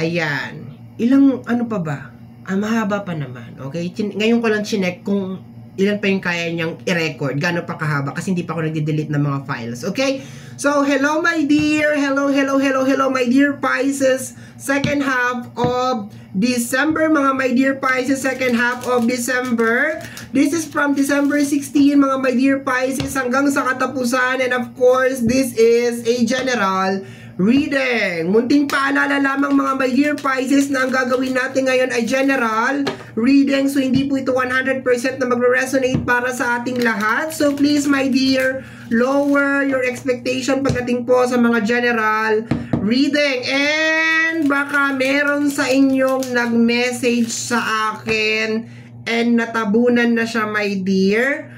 Ayan. Ilang, ano pa ba? Mahaba pa naman. Okay? Ngayon ko lang chinek kung ilan pa yung kaya niyang i-record. Gano'n pa kahaba kasi hindi pa ako nagde-delete ng mga files. Okay? So, hello my dear. Hello my dear Pisces. Second half of December, mga my dear Pisces. Second half of December. This is from December 16, mga my dear Pisces, hanggang sa katapusan. And of course, this is a general reading. Munting paalala lamang, mga my dear Pisces, na ang gagawin natin ngayon ay general reading. So, hindi po ito 100% na magre-resonate para sa ating lahat. So, please, my dear, lower your expectation pagdating po sa mga general reading. And baka meron sa inyong nag-message sa akin and natabunan na siya, my dear.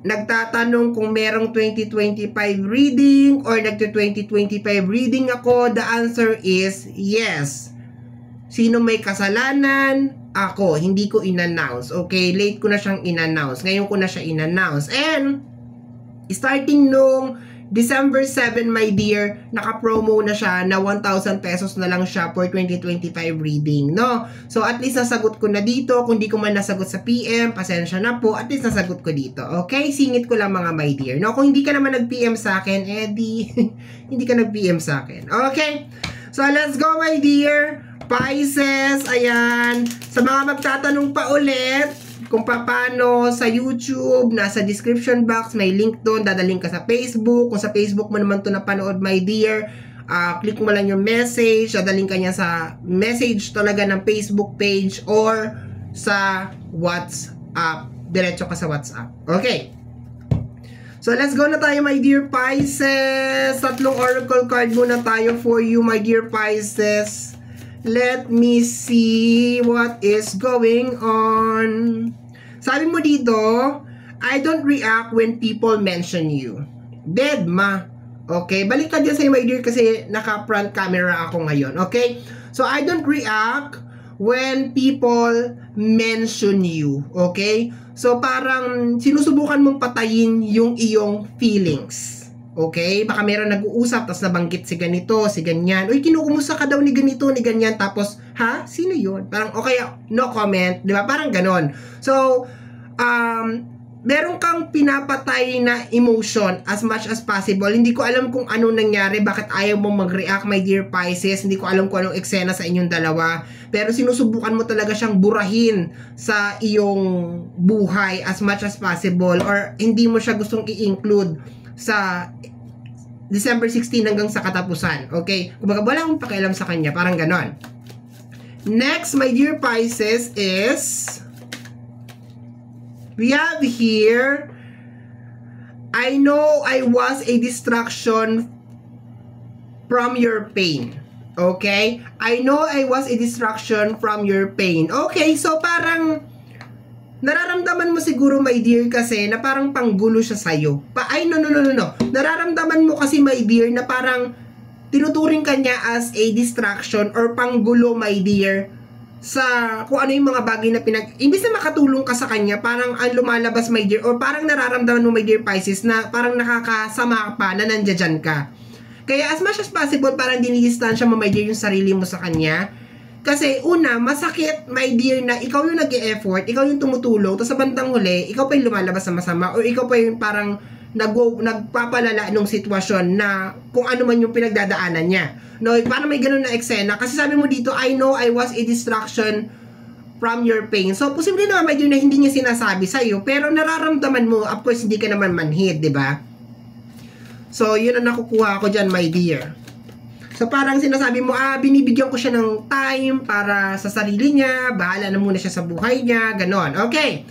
Nagtatanong kung merong 2025 reading or nagto-2025 reading ako. The answer is yes. Sino may kasalanan? Ako. Hindi ko in-announce. Okay? Late ko na siyang in-announce. Ngayon ko na siya in-announce. And starting nung December 7, my dear, naka-promo na siya na 1,000 pesos na lang siya for 2025 reading, no? So, at least nasagot ko na dito. Kung di ko man nasagot sa PM, pasensya na po. At least nasagot ko dito. Okay? Singit ko lang, mga my dear. No? Kung hindi ka naman nag-PM sa akin, hindi ka nag-PM sa akin. Okay? So, let's go, my dear Pisces. Ayan. Sa mga magtatanong pa ulit, kung paano sa YouTube, nasa description box, may link doon, dadaling ka sa Facebook. Kung sa Facebook mo naman ito napanood, my dear, click mo lang yung message, dadaling ka niya sa message talaga ng Facebook page or sa WhatsApp. Diretso ka sa WhatsApp. Okay. So, let's go na tayo, my dear Pisces. Tatlong oracle card muna tayo for you, my dear Pisces. Let me see what is going on. Sabi mo dito, I don't react when people mention you. Dead ma. Okay? Balik ka dyan sa'yo, my dear, kasi naka-front camera ako ngayon. Okay? So, I don't react when people mention you. Okay? So, parang sinusubukan mong patayin yung iyong feelings. Okay? Baka meron nag-uusap, tapos nabanggit si ganito, si ganyan. Uy, kinukumusta ka daw ni ganito, ni ganyan. Tapos, ha? Sino yun? Parang, okay, no comment. Di ba? Parang ganon. So, meron kang pinapatay na emotion as much as possible. Hindi ko alam kung ano nangyari, bakit ayaw mo mag-react, my dear Pisces. Hindi ko alam kung anong eksena sa inyong dalawa. Pero sinusubukan mo talaga siyang burahin sa iyong buhay as much as possible. Or hindi mo siya gustong i-include sa December 16 hanggang sa katapusan. Okay? Kumbaga, wala akong pakialam sa kanya. Parang ganon. Next, my dear Pisces, is we have here, I know I was a distraction from your pain. Okay? I know I was a distraction from your pain. Okay, so parang nararamdaman mo siguro, my dear, kasi na parang panggulo siya sa'yo. No. Nararamdaman mo kasi, my dear, na parang tinuturing ka niya as a distraction or panggulo, my dear, sa kung ano yung mga bagay na imbis na makatulong ka sa kanya, parang ang lumalabas, my dear, or parang nararamdaman mo, my dear Pisces, na parang nakakasama pa na nandiyan ka. Kaya as much as possible, parang dinidistansya mo, my dear, yung sarili mo sa kanya. Kasi una, masakit, my dear, na ikaw yung nag-e-effort, ikaw yung tumutulong, tapos sa bandang huli, ikaw pa yung lumalabas na masama, or ikaw pa yung parang nagpapalala nung sitwasyon na kung ano man yung pinagdadaanan niya. No, parang may ganun na eksena. Kasi sabi mo dito, I know I was a distraction from your pain. So, posible naman, my dear, na hindi niya sinasabi sa'yo, pero nararamdaman mo, of course, hindi ka naman manhid, di ba? So, yun ang nakukuha ko dyan, my dear. So, parang sinasabi mo, binibigyan ko siya ng time para sa sarili niya, bahala na muna siya sa buhay niya, ganon. Okay.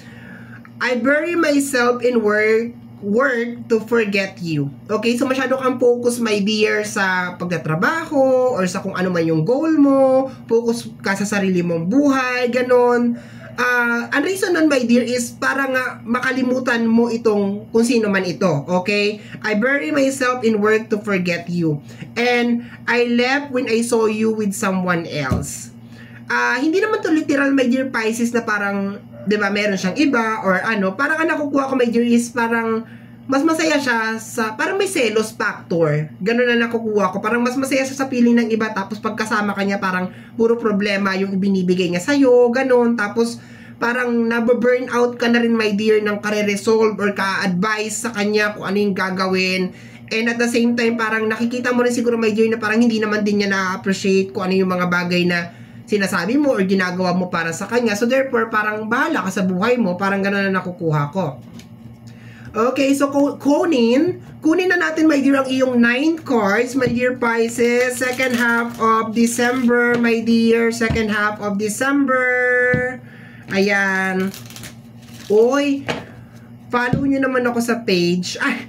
I bury myself in work to forget you. Okay, so masyado kang focus, my dear, sa pagtatrabaho or sa kung ano man yung goal mo, focus ka sa sarili mong buhay, ganon. Ang reason nun, my dear, is para nga makalimutan mo itong kung sino man ito. Okay? I bury myself in work to forget you. And I left when I saw you with someone else. Hindi naman to literal, my dear Pisces, na parang, di ba, meron siyang iba or ano. Parang ang nakukuha ko, my dear, is parang mas masaya siya sa, parang may selos factor. Ganun na nakukuha ko. Parang mas masaya siya sa feeling ng iba, tapos pagkasama kanya, parang puro problema yung ibinibigay niya sa'yo, ganun. Tapos, parang nababurn out ka na rin, my dear, ng kare-resolve or ka-advise sa kanya kung ano yung gagawin. And at the same time, parang nakikita mo rin siguro, my dear, na parang hindi naman din niya na-appreciate kung ano yung mga bagay na sinasabi mo or ginagawa mo para sa kanya. So, therefore, parang bahala ka sa buhay mo. Parang ganun na nakukuha ko. Okay, so kunin na natin, my dear, ang iyong 9 cards, my dear Pisces. Second half of December, my dear. Second half of December. Ayan. Oy, follow nyo naman ako sa page. Ay,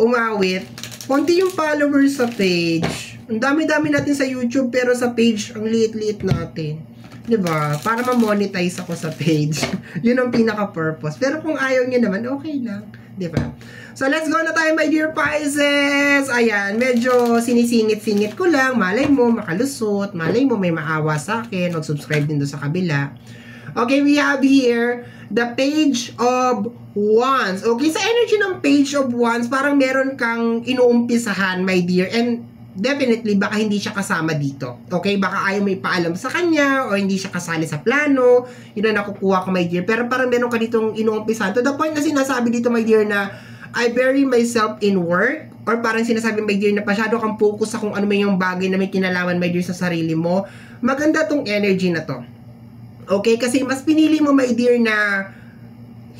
umawit. Konti yung followers sa page. Ang dami-dami natin sa YouTube, pero sa page, ang liit-liit natin. Diba? Para ma-monetize ako sa page. Yun ang pinaka-purpose. Pero kung ayaw nyo naman, okay lang. Diba? So, let's go na tayo, my dear Pisces. Ayan, medyo sinisingit-singit ko lang. Malay mo, makalusot. Malay mo, may maawa sa akin. Mag-subscribe din doon sa kabila. Okay, we have here the Page of Wands. Okay, sa energy ng Page of Wands, parang meron kang inuumpisahan, my dear. And definitely, baka hindi siya kasama dito. Okay? Baka ayaw may paalam sa kanya o hindi siya kasali sa plano. Yun ang nakukuha ko, my dear. Pero parang meron ka ditong inuumpisahan. To the point na sinasabi dito, my dear, na I bury myself in work. Or parang sinasabi, my dear, na pasyado kang focus sa kung ano may yung bagay na may kinalaman, my dear, sa sarili mo. Maganda tong energy na to. Okay? Kasi mas pinili mo, my dear, na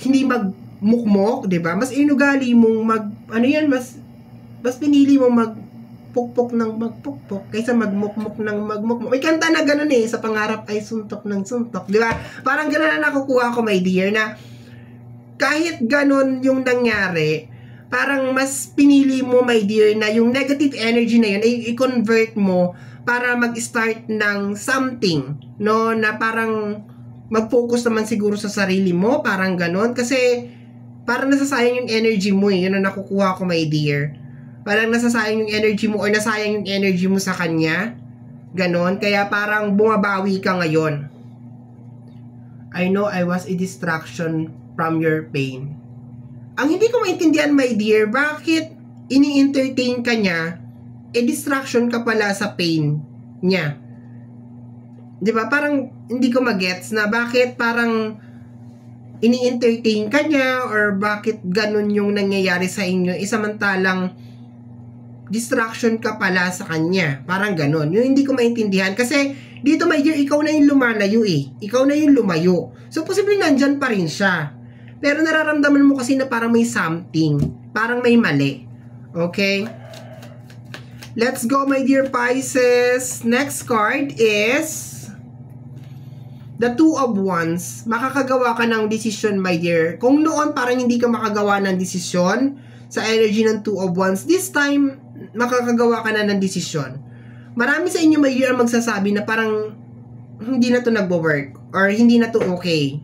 hindi magmukmok, diba? Mas inugali mong mas pinili mo pukpok ng magpukpok kaysa magmukmok ng magmukmok. May kanta na gano'n sa pangarap ay suntok ng suntok. Di ba? Parang gano'n na nakukuha ko, my dear, na kahit gano'n yung nangyari, parang mas pinili mo, my dear, na yung negative energy na yun ay i-convert mo para mag-start ng something, no? Na parang mag-focus naman siguro sa sarili mo, parang gano'n. Kasi parang nasasayang yung energy mo Yun ang nakukuha ko, my dear. Parang nasasayang yung energy mo or nasayang yung energy mo sa kanya. Ganon. Kaya parang bumabawi ka ngayon. I know I was a distraction from your pain. Ang hindi ko maintindihan, my dear, bakit ini-entertain ka niya, distraction ka pala sa pain niya. Diba? Parang hindi ko magets na bakit parang ini-entertain ka niya or bakit ganon yung nangyayari sa inyo. Samantalang distraction ka pala sa kanya. Parang ganon. Yung hindi ko maintindihan. Kasi, dito, my dear, ikaw na yung lumalayo Ikaw na yung lumayo. So, posible nandyan pa rin siya. Pero nararamdaman mo kasi na parang may something. Parang may mali. Okay? Let's go, my dear Pisces. Next card is the Two of Wands. Makakagawa ka ng desisyon, my dear. Kung noon parang hindi ka makagawa ng desisyon sa energy ng Two of Wands, this time, makakagawa ka na ng desisyon. Marami sa inyo, my dear, ang magsasabi na parang hindi na to nagwo-work or hindi na to okay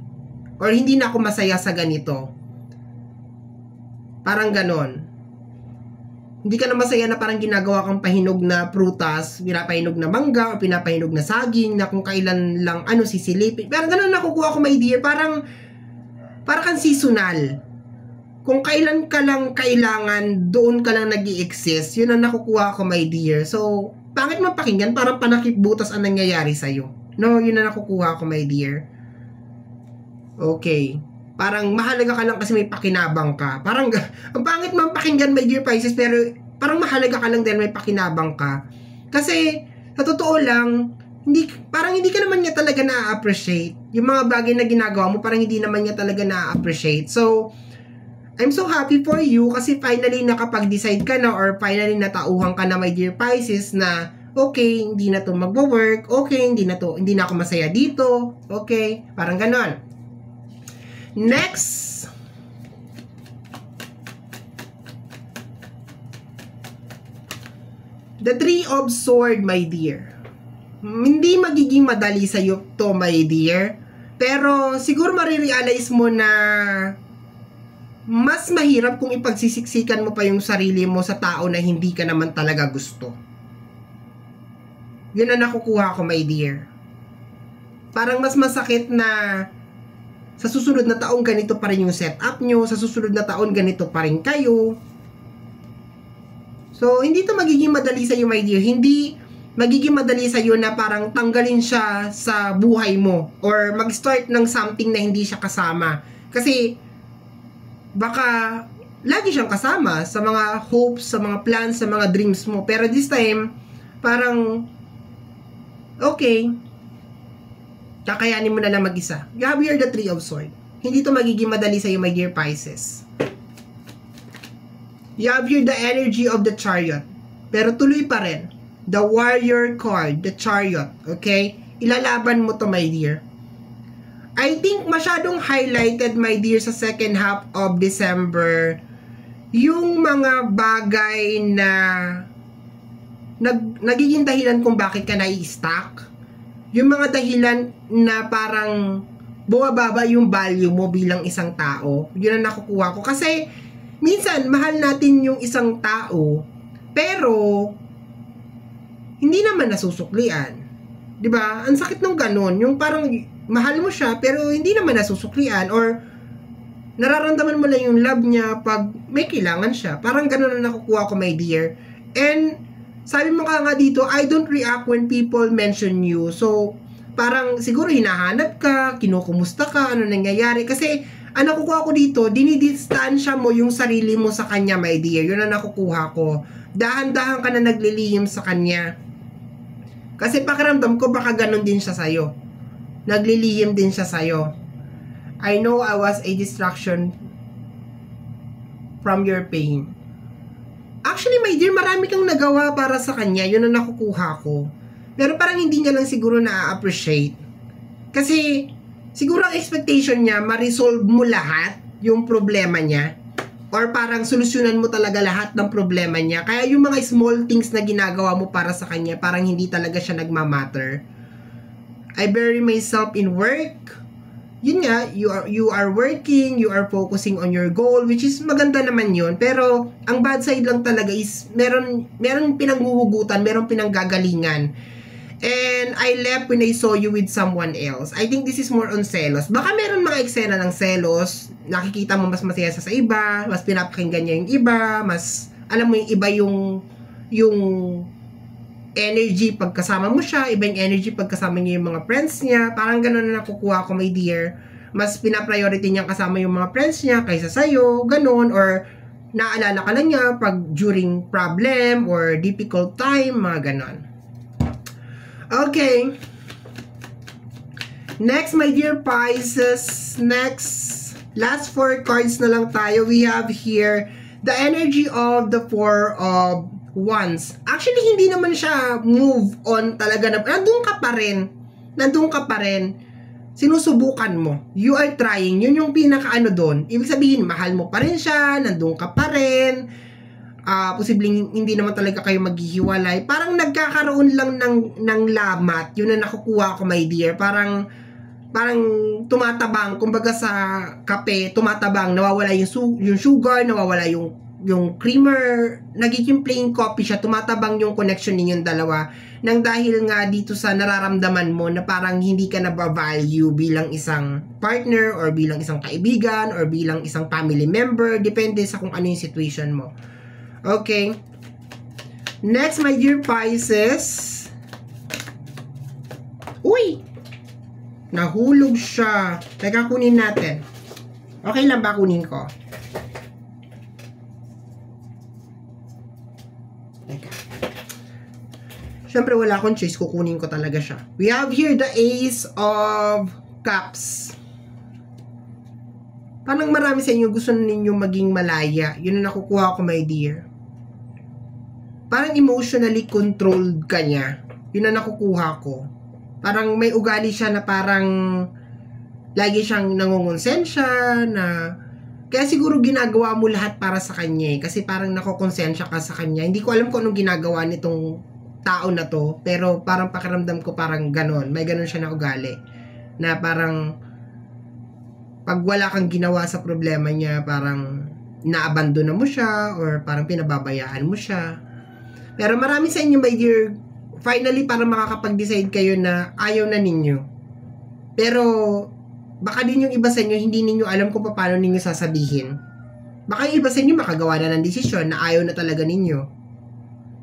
or hindi na ako masaya sa ganito. Parang ganon. Hindi ka na masaya na parang ginagawa kang pahinog na prutas, pinapahinog na mangga o pinapahinog na saging na kung kailan lang sisilipin. Pero ganon nakukuha ko, my dear. Parang kang seasonal. Kung kailan ka lang kailangan, doon ka lang nag-i-exist. Yun ang nakukuha ko, my dear. So, pangit man pakinggan, parang panakip-butas ang nangyayari sa'yo. No, yun ang nakukuha ko, my dear. Okay. Parang mahalaga ka lang kasi may pakinabang ka. Parang, ang pangit man pakinggan, my dear Pisces, pero parang mahalaga ka lang dahil may pakinabang ka. Kasi, sa totoo lang, parang hindi ka naman niya talaga na-appreciate. Yung mga bagay na ginagawa mo, parang hindi naman niya talaga na-appreciate. So, I'm so happy for you kasi finally nakapag-decide ka na or finally natauhan ka na, my dear Pisces, na okay, hindi na to magwo-work, okay, hindi na ako masaya dito, okay, parang ganon. Next, the Three of Swords, my dear. Hindi magiging madali sa'yo to, my dear, pero siguro marirealize mo na mas mahirap kung ipagsisiksikan mo pa yung sarili mo sa tao na hindi ka naman talaga gusto. Yun ang nakukuha ko, my dear. Parang mas masakit na sa susunod na taon ganito pa rin yung setup nyo, sa susunod na taon ganito pa rin kayo. So, hindi to magiging madali sa iyo, my dear. Hindi magiging madali sa iyo na parang tanggalin siya sa buhay mo or mag-start ng something na hindi siya kasama. Kasi, baka lagi siyang kasama sa mga hopes, sa mga plans, sa mga dreams mo. Pero this time, parang, okay, kakayanin mo na lang mag-isa. You have here the Three of Swords. Hindi to magiging madali sa iyo, my dear Pisces. You have here the energy of the Chariot. Pero tuloy pa rin. The Warrior card, the Chariot. Okay? Ilalaban mo to, my dear. I think masyadong highlighted, my dear, sa second half of December, yung mga bagay na nagiging dahilan kung bakit ka nai-stuck. Yung mga dahilan na parang bumababa yung value mo bilang isang tao. Yun ang nakukuha ko. Kasi, minsan, mahal natin yung isang tao, pero, hindi naman nasusuklian. 'Di ba? Ang sakit nung ganun. Yung parang, mahal mo siya, pero hindi naman nasusuklian, or, nararamdaman mo lang yung love niya pag may kailangan siya. Parang ganun ang nakukuha ko, my dear. And, sabi mo nga dito, I don't react when people mention you. So, parang, siguro hinahanap ka, kinukumusta ka, ano nangyayari. Kasi, ang nakukuha ko dito, dinidistansya mo yung sarili mo sa kanya, my dear. Yun ang nakukuha ko. Dahan-dahan ka na naglilihim sa kanya. Kasi pakiramdam ko, baka ganun din siya sa'yo. Naglilihim din siya sa'yo. I know I was a distraction from your pain. Actually, my dear, marami kang nagawa para sa kanya. Yun ang nakukuha ko. Pero parang hindi niya lang siguro na-appreciate. Kasi, siguro ang expectation niya, ma-resolve mo lahat yung problema niya. Or parang solusyonan mo talaga lahat ng problema niya. Kaya yung mga small things na ginagawa mo para sa kanya, parang hindi talaga siya nagmamatter. I bury myself in work. Yun nga, you are working, you are focusing on your goal, which is maganda naman yun. Pero, ang bad side lang talaga is, meron pinanghuhugutan, meron pinanggagalingan. And I left when I saw you with someone else. I think this is more on selos. Baka meron mga eksena ng selos. Nakikita mo mas masaya sa iba, mas pinapakinggan niya yung iba, mas, alam mo yung iba yung energy pagkasama mo siya, iba yung energy pagkasama niya yung mga friends niya. Parang ganun na nakukuha ko, my dear. Mas pinapriority niya kasama yung mga friends niya kaysa sa'yo, ganun. Or, naalala ka lang niya pag during problem or difficult time, mga ganun. Okay. Next, my dear Pisces. Next, last 4 cards na lang tayo. We have here the energy of the Four of Wands. Actually, hindi naman siya move on talaga. Nandun ka pa rin. Nandun ka pa rin. Sinusubukan mo. You are trying. Yun yung pinaka-ano doon. Ibig sabihin, mahal mo pa rin siya. Nandun ka pa rin. Posibleng hindi naman talaga kayo maghihiwalay. Parang nagkakaroon lang ng lamat. Yun na nakukuha ko, my dear. Parang tumatabang. Kumbaga sa kape, tumatabang. Nawawala yung sugar, nawawala yung creamer. Nagiging plain coffee siya. Tumatabang yung connection ninyong dalawa. Nang dahil nga dito sa nararamdaman mo na parang hindi ka na-value bilang isang partner or bilang isang kaibigan or bilang isang family member. Depende sa kung ano yung situation mo. Okay. Next, my dear Pisces. Uy! Nahulog siya. Teka, kunin natin. Okay lang ba kunin ko? Teka. Siyempre, wala akong choice. Kukunin ko talaga siya. We have here the Ace of Cups. Parang marami sa inyo gusto ninyo maging malaya. Yun ang nakukuha ko, my dear. Parang emotionally controlled ka niya. Yun ang nakukuha ko. Parang may ugali siya na parang lagi siyang nangungonsensya na kaya siguro ginagawa mo lahat para sa kanya kasi parang nakokonsensya ka sa kanya. Hindi ko alam kung anong ginagawa nitong tao na to, pero parang pakiramdam ko parang ganon. May ganon siya na ugali. Na parang pag wala kang ginawa sa problema niya, parang naabandona mo siya or parang pinababayaan mo siya. Pero marami sa inyo, my dear, finally parang makakapag-decide kayo na ayaw na ninyo. Pero baka din yung iba sa inyo, hindi ninyo alam kung paano ninyo sasabihin. Baka yung iba sa inyo makagawa na ng desisyon na ayaw na talaga ninyo.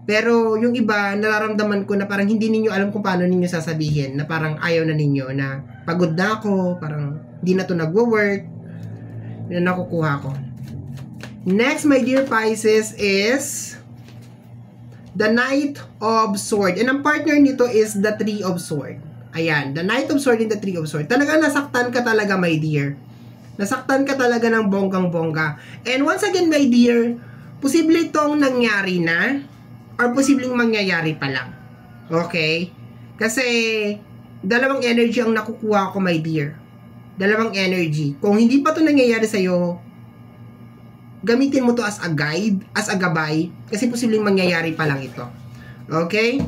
Pero yung iba, nararamdaman ko na parang hindi ninyo alam kung paano ninyo sasabihin, na parang ayaw na ninyo, na pagod na ako, parang hindi na to nagwo-work, yun na nakukuha ko. Next, my dear Pisces, is the Knight of Swords. And ang partner nito is the Three of Swords. Ayan, the Knight of Swords and the Three of Swords. Talagang nasaktan ka talaga, my dear. Nasaktan ka talaga ng bonggang-bongga. And once again, my dear, posible itong nangyari na, or posibleng mangyayari pa lang. Okay? Kasi, dalawang energy ang nakukuha ko, my dear. Dalawang energy. Kung hindi pa ito nangyayari sa'yo, gamitin mo to as a guide, as a gabay, kasi posibleng mangyayari pa lang ito. Okay?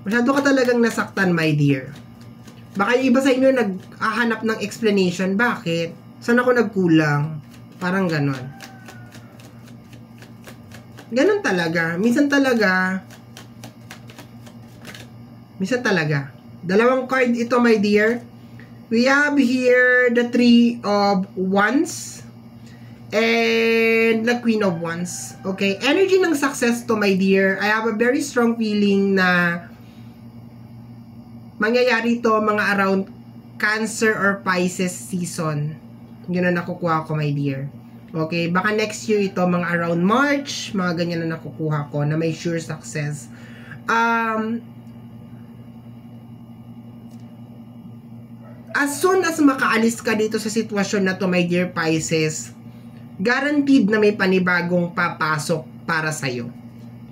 Masyado ka talagang nasaktan, my dear. Baka yung iba sa inyo naghahanap ng explanation. Bakit? Saan ako nagkulang? Parang ganon. Ganon talaga. Minsan talaga. Dalawang card ito, my dear. We have here the Three of Wands and the Queen of Wands. Okay? Energy ng success to, my dear. I have a very strong feeling na mangyayari to mga around Cancer or Pisces season. Yun na nakukuha ko, my dear. Okay, baka next year ito, mga around March, mga ganyan na nakukuha ko, na may sure success. As soon as makaalis ka dito sa sitwasyon na to, my dear Pisces, guaranteed na may panibagong papasok para sa'yo.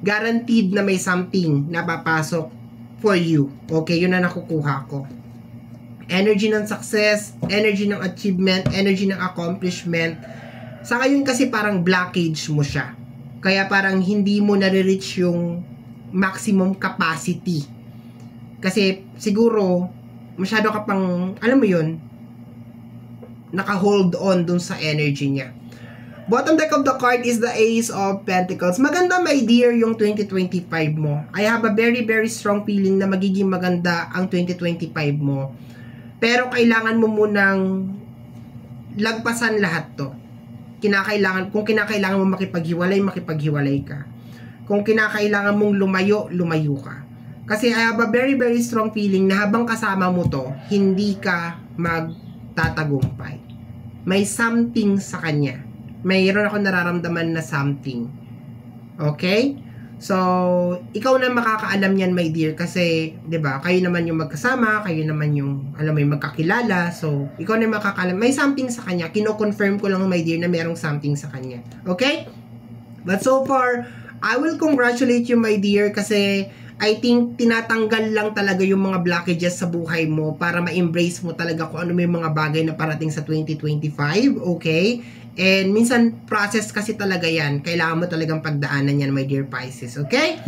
Guaranteed na may something na papasok for you. Okay, yun na nakukuha ko. Energy ng success, energy ng achievement, energy ng accomplishment. Sa ngayon kasi parang blockage mo siya. Kaya parang hindi mo nare-reach yung maximum capacity. Kasi siguro, masyado ka pang, alam mo yun, naka-hold on dun sa energy niya. Bottom deck of the card is the Ace of Pentacles. Maganda, my dear, yung 2025 mo. I have a very, very strong feeling na magiging maganda ang 2025 mo. Pero kailangan mo munang lagpasan lahat to. Kung kinakailangan mo makipaghiwalay ka. Kung kinakailangan mong lumayo ka. Kasi I have a very, very strong feeling na habang kasama mo to, hindi ka magtatagumpay. May something sa kanya. Mayroon ako nararamdaman na something. Okay? So, ikaw na makakaalam yan, my dear, kasi, 'di ba? Kayo naman yung magkasama, kayo naman yung alam mo yung magkakilala. So, ikaw na makakaalam. May something sa kanya. Kino-confirm ko lang, my dear, na merong something sa kanya. Okay? But so far, I will congratulate you, my dear, kasi I think tinatanggal lang talaga yung mga blockages sa buhay mo para ma-embrace mo talaga kung ano may mga bagay na parating sa 2025, okay? And minsan, process kasi talaga yan. Kailangan mo talagang pagdaanan yan, my dear Pisces, okay?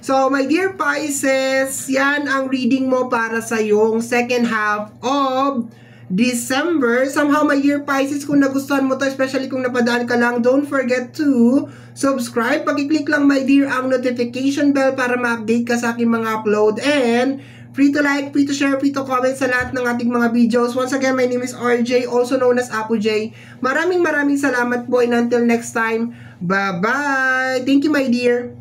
So, my dear Pisces, yan ang reading mo para sa yung second half of December. Somehow, my dear Pisces, kung nagustuhan mo to, especially kung napadaan ka lang, don't forget to subscribe. Pag-click lang, my dear, ang notification bell para ma-update ka sa aking mga upload. And free to like, free to share, free to comment sa lahat ng ating mga videos. Once again, my name is RJ, also known as Apo J. Maraming salamat po, and until next time, bye-bye! Thank you, my dear!